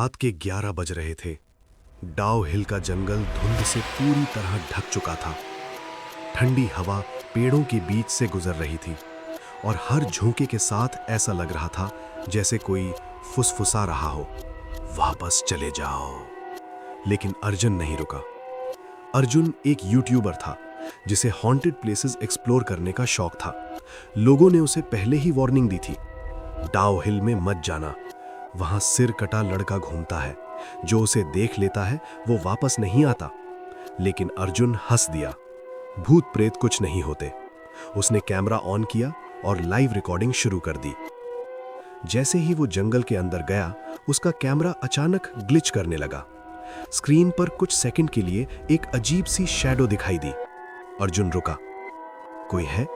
रात के 11 बज रहे थे। डाउ हिल का जंगल धुंध से पूरी तरह ढक चुका था। ठंडी हवा पेड़ों के बीच से गुजर रही थी और हर झोंके के साथ ऐसा लग रहा था जैसे कोई फुसफुसा रहा हो, वापस चले जाओ। लेकिन अर्जुन नहीं रुका। अर्जुन एक यूट्यूबर था जिसे हॉन्टेड प्लेसेस एक्सप्लोर करने का शौक था। लोगों ने उसे पहले ही वार्निंग दी थी, डाउ हिल में मत जाना, वहां सिर कटा लड़का घूमता है, जो उसे देख लेता है वो वापस नहीं आता। लेकिन अर्जुन हंस दिया, भूत प्रेत कुछ नहीं होते। उसने कैमरा ऑन किया और लाइव रिकॉर्डिंग शुरू कर दी। जैसे ही वो जंगल के अंदर गया, उसका कैमरा अचानक ग्लिच करने लगा। स्क्रीन पर कुछ सेकंड के लिए एक अजीब सी शैडो दिखाई दी। अर्जुन रुका, कोई है?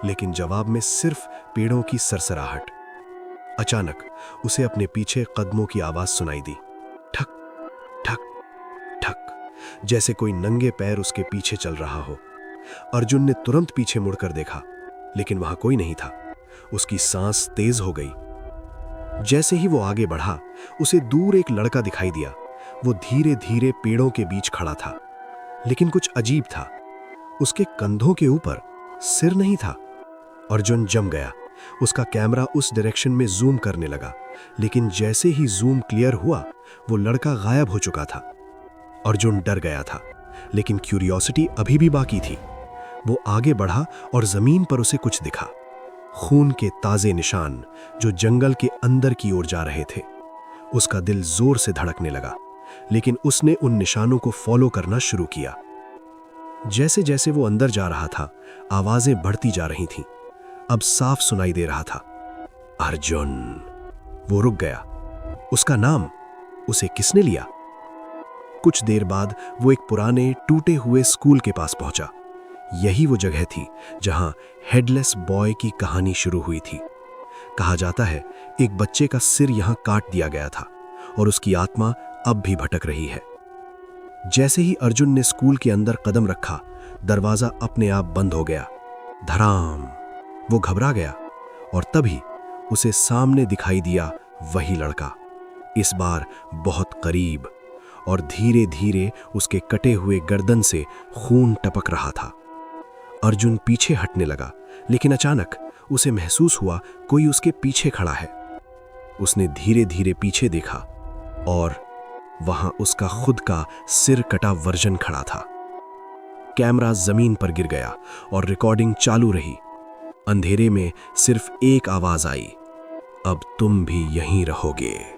लेकिन जवाब में सिर्फ पेड़ों की सरसराहट। अचानक उसे अपने पीछे कदमों की आवाज सुनाई दी, ठक ठक ठक, जैसे कोई नंगे पैर उसके पीछे चल रहा हो। अर्जुन ने तुरंत पीछे मुड़कर देखा, लेकिन वहां कोई नहीं था। उसकी सांस तेज हो गई। जैसे ही वो आगे बढ़ा, उसे दूर एक लड़का दिखाई दिया। वो धीरे धीरे पेड़ों के बीच खड़ा था, लेकिन कुछ अजीब था। उसके कंधों के ऊपर सिर नहीं था। अर्जुन जम गया। उसका कैमरा उस डायरेक्शन में जूम करने लगा, लेकिन जैसे ही जूम क्लियर हुआ, वो लड़का गायब हो चुका था। अर्जुन डर गया था, लेकिन क्यूरियोसिटी अभी भी बाकी थी। वो आगे बढ़ा और जमीन पर उसे कुछ दिखा, खून के ताजे निशान जो जंगल के अंदर की ओर जा रहे थे। उसका दिल जोर से धड़कने लगा, लेकिन उसने उन निशानों को फॉलो करना शुरू किया। जैसे जैसे वो अंदर जा रहा था, आवाजें बढ़ती जा रही थीं। अब साफ सुनाई दे रहा था, अर्जुन। वो रुक गया। उसका नाम उसे किसने लिया? कुछ देर बाद वो एक पुराने टूटे हुए स्कूल के पास पहुंचा। यही वो जगह थी जहां हेडलेस बॉय की कहानी शुरू हुई थी। कहा जाता है एक बच्चे का सिर यहां काट दिया गया था और उसकी आत्मा अब भी भटक रही है। जैसे ही अर्जुन ने स्कूल के अंदर कदम रखा, दरवाजा अपने आप बंद हो गया। धड़ाम! वो घबरा गया और तभी उसे सामने दिखाई दिया वही लड़का, इस बार बहुत करीब, और धीरे धीरे उसके कटे हुए गर्दन से खून टपक रहा था। अर्जुन पीछे हटने लगा, लेकिन अचानक उसे महसूस हुआ कोई उसके पीछे खड़ा है। उसने धीरे धीरे पीछे देखा और वहां उसका खुद का सिर कटा वर्जन खड़ा था। कैमरा जमीन पर गिर गया और रिकॉर्डिंग चालू रही। अंधेरे में सिर्फ एक आवाज आई, अब तुम भी यहीं रहोगे।